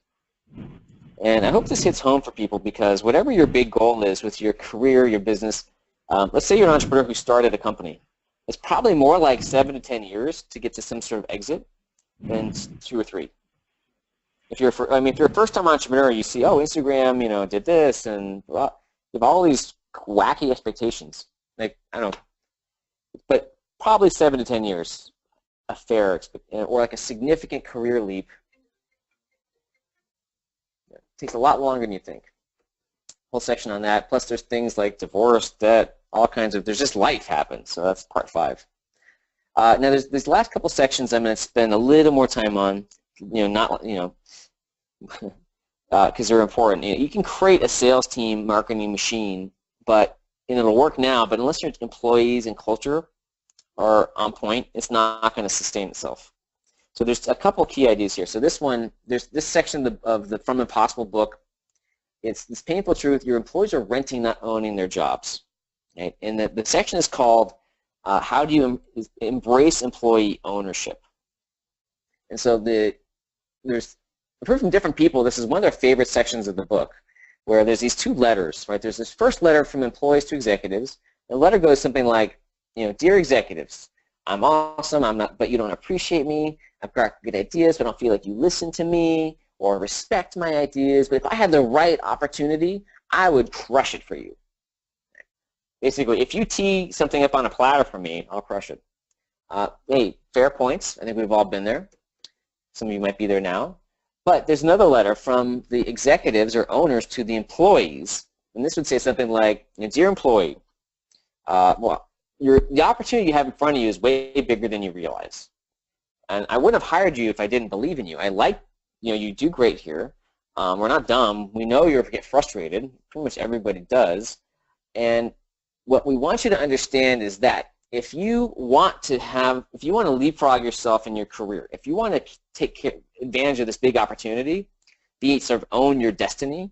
And I hope this hits home for people, because whatever your big goal is with your career, your business, let's say you're an entrepreneur who started a company. It's probably more like 7 to 10 years to get to some sort of exit than 2 or 3. If you're a first-time entrepreneur, you see, oh, Instagram, did this, and you have all these wacky expectations. Like, I don't know, but probably 7 to 10 years. A fair, or like a significant career leap. It takes a lot longer than you think. Whole section on that. Plus there's things like divorce, debt, all kinds of, there's just life happens. So that's part 5. Now there's these last couple sections I'm going to spend a little more time on, because they're important. You can create a sales team marketing machine, but it'll work now, but unless your employees and culture are on point, it's not going to sustain itself. So there's a couple key ideas here. So this one, there's this section of the From Impossible book. It's this painful truth: your employees are renting, not owning their jobs. Right? And the section is called How Do You Embrace Employee Ownership? And so I've heard from different people, this is one of their favorite sections of the book, where there's these 2 letters. Right? There's this first letter from employees to executives. The letter goes something like, dear executives, I'm awesome, but you don't appreciate me. I've got good ideas, but I don't feel like you listen to me. or respect my ideas, but if I had the right opportunity, I would crush it for you. Basically, if you tee something up on a platter for me, I'll crush it. Hey, fair points. I think we've all been there. Some of you might be there now. But there's another letter from the executives or owners to the employees, and this would say something like, dear employee, the opportunity you have in front of you is way bigger than you realize. And I wouldn't have hired you if I didn't believe in you. I like, you do great here. We're not dumb. We know you'll get frustrated. Pretty much everybody does. And what we want you to understand is that if you want to leapfrog yourself in your career, if you want to take advantage of this big opportunity, sort of own your destiny,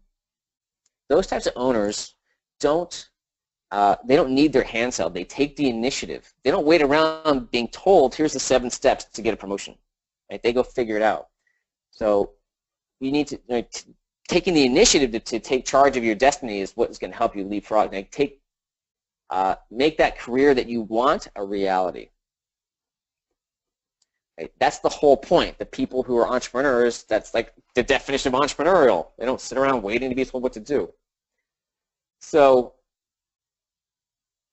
those types of owners they don't need their hands held. They take the initiative. They don't wait around being told, here's the 7 steps to get a promotion. Right? They go figure it out. So you need to, taking the initiative to take charge of your destiny is what is going to help you leapfrog. Make that career that you want a reality. Right? That's the whole point. The people who are entrepreneurs, that's like the definition of entrepreneurial. They don't sit around waiting to be told what to do. So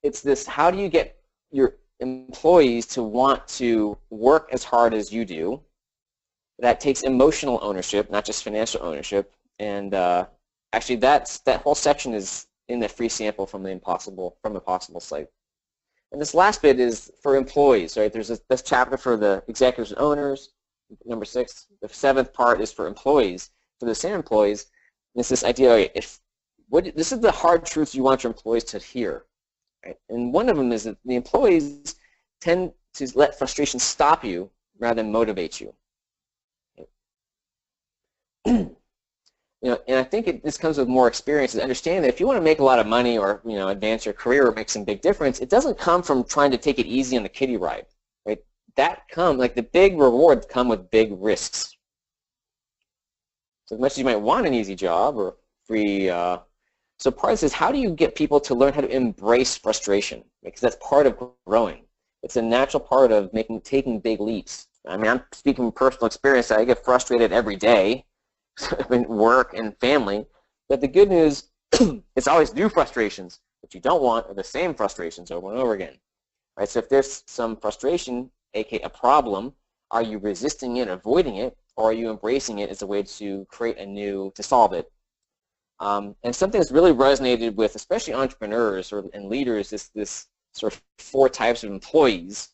it's this, how do you get your employees to want to work as hard as you do? That takes emotional ownership, not just financial ownership. And actually that whole section is in the free sample from Impossible site. And this last bit is for employees, right? There's this chapter for the executives and owners, number 6. The 7th part is for employees. For the same employees, it's this idea, this is the hard truths you want your employees to hear. Right? And one of them is that the employees tend to let frustration stop you rather than motivate you. And I think this comes with more experience. Understanding that if you want to make a lot of money or advance your career or make some big difference, it doesn't come from trying to take it easy on the kiddie ride. Right? The big rewards come with big risks. So as much as you might want an easy job or free. So part of this is, how do you get people to learn how to embrace frustration? Because that's part of growing. It's a natural part of taking big leaps. I mean, I'm speaking from personal experience. I get frustrated every day in work and family. But the good news, it's always new frustrations. What you don't want are the same frustrations over and over again. Right? So if there's some frustration, aka a problem, are you resisting it, avoiding it, or are you embracing it as a way to to solve it? And something that's really resonated with, especially entrepreneurs and leaders, is this sort of 4 types of employees.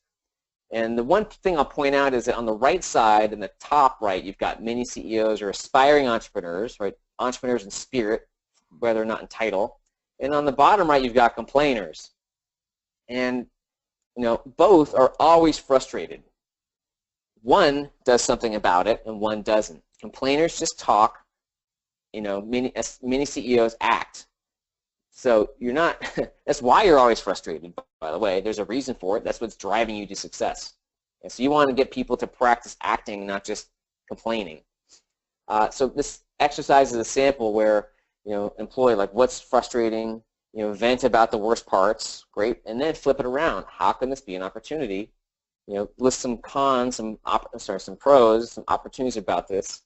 And the one thing I'll point out is that on the right side, in the top right, you've got mini CEOs or aspiring entrepreneurs, right? Entrepreneurs in spirit, whether or not in title. And on the bottom right, you've got complainers. And both are always frustrated. One does something about it, and one doesn't. Complainers just talk. Many CEOs act. So you're not, that's why you're always frustrated, by the way. There's a reason for it. That's what's driving you to success. And so you want to get people to practice acting, not just complaining. So this exercise is a sample where, employee, like, what's frustrating, vent about the worst parts, great, and then flip it around. How can this be an opportunity? List some cons, some pros, some opportunities about this.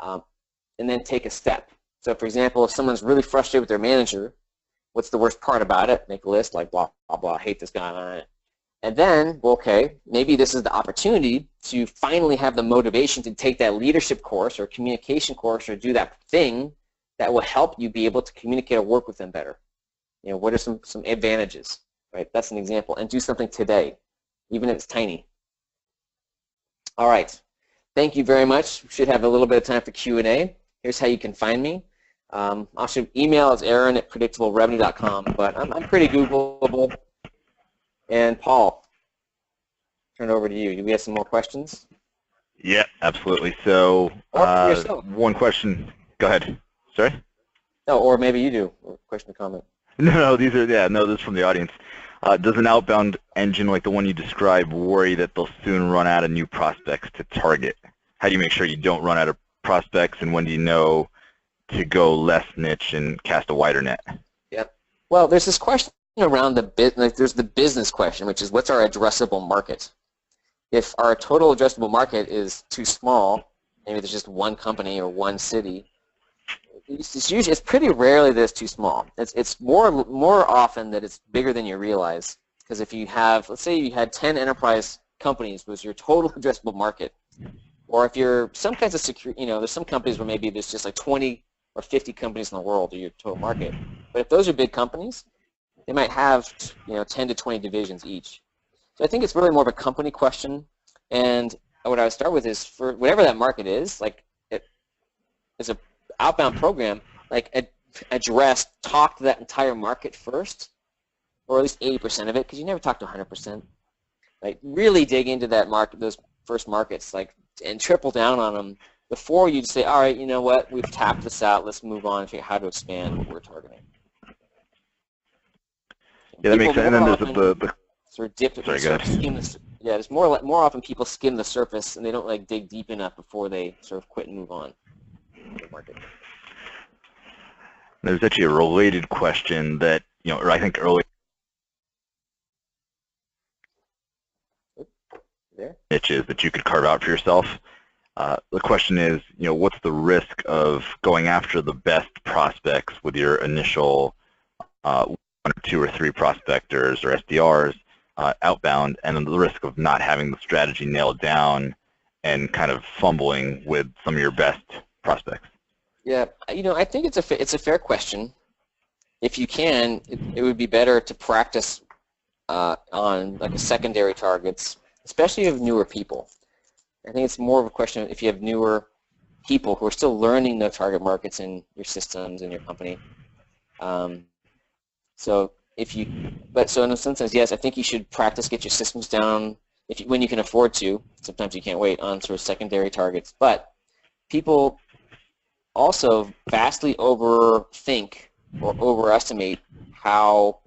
And then take a step. So for example, if someone's really frustrated with their manager, what's the worst part about it? Make a list, like blah, blah, blah, I hate this guy. And then, okay, maybe this is the opportunity to finally have the motivation to take that leadership course or communication course or do that thing that will help you be able to communicate or work with them better. What are some advantages, right? That's an example. And do something today, even if it's tiny. All right. Thank you very much. We should have a little bit of time for Q&A. Here's how you can find me. Also, email is aaron@predictablerevenue.com, but I'm pretty Googleable. And Paul, turn it over to you. Do we have some more questions? Yeah, absolutely. So one question. Go ahead. Sorry? No, or maybe you do. Or question or comment. No, this is from the audience. Does an outbound engine like the one you described worry that they'll soon run out of new prospects to target? How do you make sure you don't run out of prospects, and when do you know to go less niche and cast a wider net? Yeah. Well, there's this question around the business. There's the business question, which is, what's our addressable market? If our total addressable market is too small, maybe there's just one company or one city. It's pretty rarely that it's too small. It's more often that it's bigger than you realize. Because if you have, let's say you had 10 enterprise companies was your total addressable market, or if you're some kinds of security, there's some companies where maybe there's just like 20 or 50 companies in the world are your total market. But if those are big companies, they might have 10 to 20 divisions each. So I think it's really more of a company question. And what I would start with is for whatever that market is, like as a outbound program, like talk to that entire market first, or at least 80% of it, because you never talk to 100%. Like really dig into that market, those first markets, and triple down on them before you say, all right, you know what, we've tapped this out, let's move on and figure out how to expand what we're targeting. Yeah, that makes sense. And then there's the sort of dip the surface. There's more often people skim the surface and they don't like dig deep enough before they sort of quit and move on. There's actually a related question that, I think early niches that you could carve out for yourself. The question is, what's the risk of going after the best prospects with your initial 1 or 2 or 3 prospectors or SDRs outbound, and then the risk of not having the strategy nailed down and kind of fumbling with some of your best prospects? Yeah, I think it's a fair question. If you can, it would be better to practice on like a secondary targets, especially if you have newer people. I think it's more of a question if you have newer people who are still learning the target markets in your systems in your company. So in a sense, yes, I think you should practice, get your systems down when you can afford to. Sometimes you can't wait on sort of secondary targets, but people also vastly overthink or overestimate how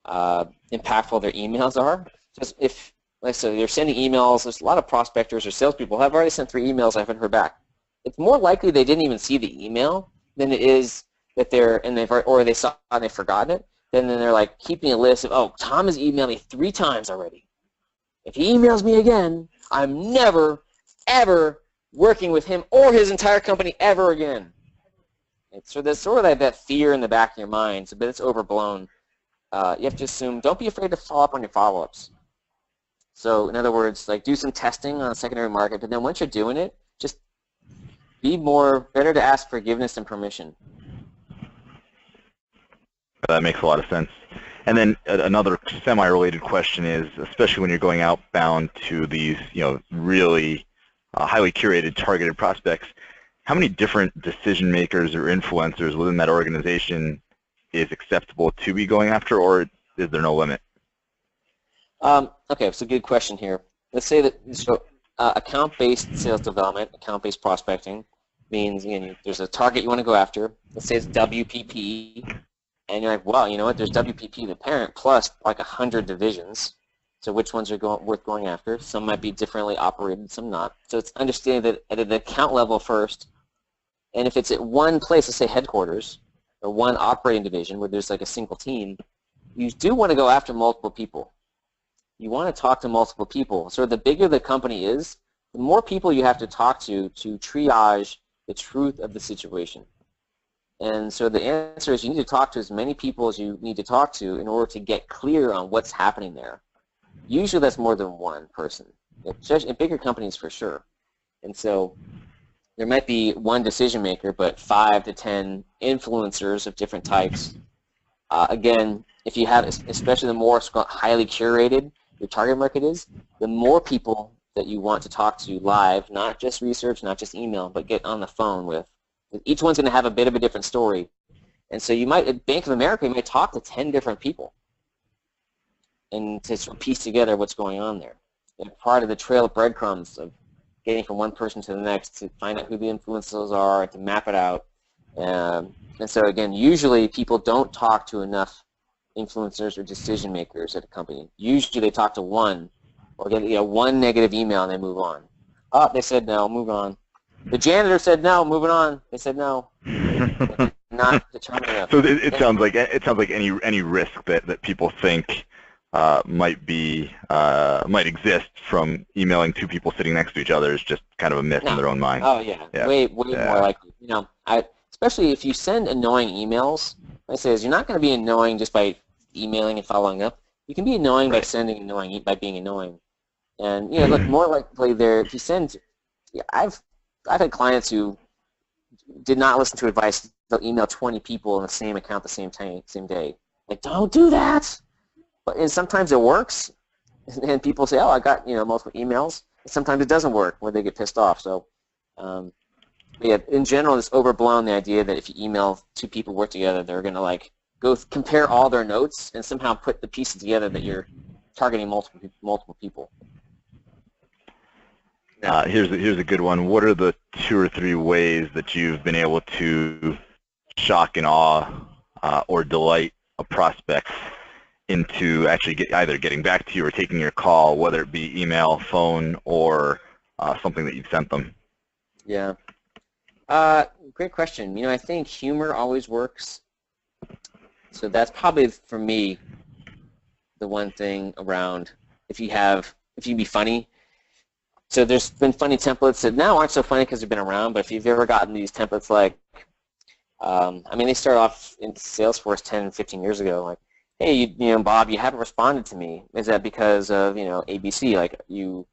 impactful their emails are. Just if, like I said, they're sending emails, there's a lot of prospectors or salespeople have already sent 3 emails, I haven't heard back. It's more likely they didn't even see the email than it is that they saw it and they've forgotten it. Then they're like keeping a list of, oh, Tom has emailed me 3 times already. If he emails me again, I'm never, ever working with him or his entire company ever again. So there's sort of like that fear in the back of your mind, but it's overblown. You have to assume, don't be afraid to follow up on your follow-ups. So in other words, like do some testing on the secondary market, but then once you're doing it, just be better to ask forgiveness and permission. That makes a lot of sense. And then another semi-related question is, especially when you're going outbound to these, really highly curated, targeted prospects, how many different decision makers or influencers within that organization is acceptable to be going after, or is there no limit? Okay, it's a good question here. Let's say that account-based sales development, account-based prospecting means there's a target you want to go after. Let's say it's WPP. And you're like, well, you know what, there's WPP, the parent, plus like 100 divisions. So which ones are worth going after? Some might be differently operated, some not. So it's understanding that at an account level first, and if it's at one place, let's say headquarters, or one operating division where there's like a single team, you do want to go after multiple people. You want to talk to multiple people. So the bigger the company is, the more people you have to talk to triage the truth of the situation. And so the answer is you need to talk to as many people as you need to talk to in order to get clear on what's happening there. Usually that's more than one person, in bigger companies for sure. And so there might be one decision maker, but 5 to 10 influencers of different types. Again, if you have, especially the more highly curated your target market is, the more people that you want to talk to live, not just research, not just email, but get on the phone with. Each one's going to have a bit of a different story. And so you might, at Bank of America, you might talk to 10 different people and to sort of piece together what's going on there. And part of the trail of breadcrumbs of getting from one person to the next to find out who the influencers are, to map it out. And so again, usually people don't talk to enough influencers or decision makers at a company. Usually they talk to one or get one negative email and they move on. Oh, they said no, move on. The janitor said no, moving on. They said no. Not determined enough. So it sounds like any risk that people think might exist from emailing two people sitting next to each other is just kind of a myth in their own mind. Oh yeah, Yeah. way more likely. You know, especially if you send annoying emails. Like I say, you're not going to be annoying just by emailing and following up. You can be annoying by sending annoying, by being annoying. And you know, look, more likely there. If you send, yeah, I've had clients who did not listen to advice. They'll email 20 people in the same account the same day. Like, don't do that. And sometimes it works, and people say, "Oh, I got multiple emails." And sometimes it doesn't work when they get pissed off. So, yeah, in general, it's overblown the idea that if you email two people work together, they're going to like go compare all their notes and somehow put the pieces together that you're targeting multiple people. Here's a good one. What are the 2 or 3 ways that you've been able to shock and awe or delight a prospect into actually either getting back to you or taking your call, whether it be email, phone, or something that you've sent them? Yeah. Great question. You know, I think humor always works. So that's probably, for me, the one thing around if you can be funny. So there's been funny templates that now aren't so funny because they've been around, but if you've ever gotten these templates like, I mean, they started off in Salesforce 10, 15 years ago, like, hey, you know, Bob, you haven't responded to me. Is that because of, ABC, like you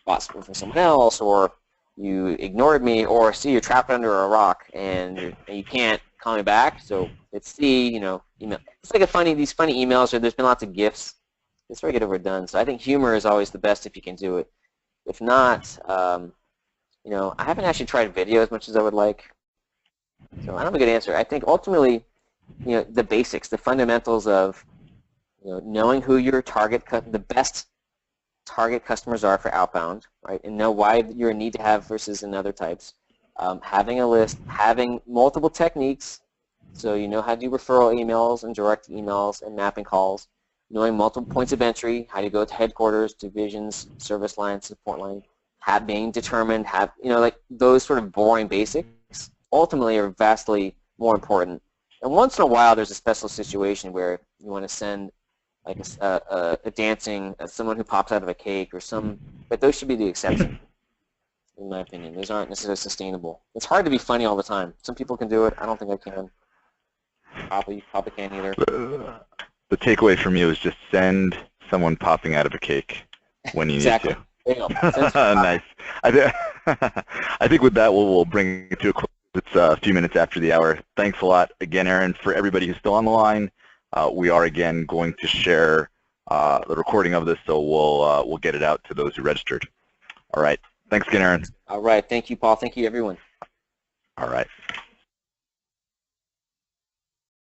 bought something from someone else, or you ignored me, or C, you're trapped under a rock and you can't call me back? So it's C, email. It's like these funny emails where there's been lots of GIFs. It's very get overdone. So I think humor is always the best if you can do it. If not, I haven't actually tried video as much as I would like. So I don't have a good answer. I think ultimately, the basics, the fundamentals of, knowing who your the best target customers are for outbound, right, and know why you're in need to have versus in other types. Having a list, having multiple techniques, so you know how to do referral emails and direct emails and mapping calls. Knowing multiple points of entry, how do you go to headquarters, divisions, service line, support line, being determined, like those sort of boring basics ultimately are vastly more important. And once in a while there's a special situation where you want to send like a dancing, someone who pops out of a cake or but those should be the exception, in my opinion. Those aren't necessarily sustainable. It's hard to be funny all the time. Some people can do it. I don't think I can. Probably can't either. The takeaway from you is just send someone popping out of a cake when you need to. There you go. Nice. I think with that, we'll bring it to a close. It's a few minutes after the hour. Thanks a lot again, Aaron. For everybody who's still on the line, we are again going to share the recording of this, so we'll get it out to those who registered. All right. Thanks again, Aaron. All right. Thank you, Paul. Thank you, everyone. All right.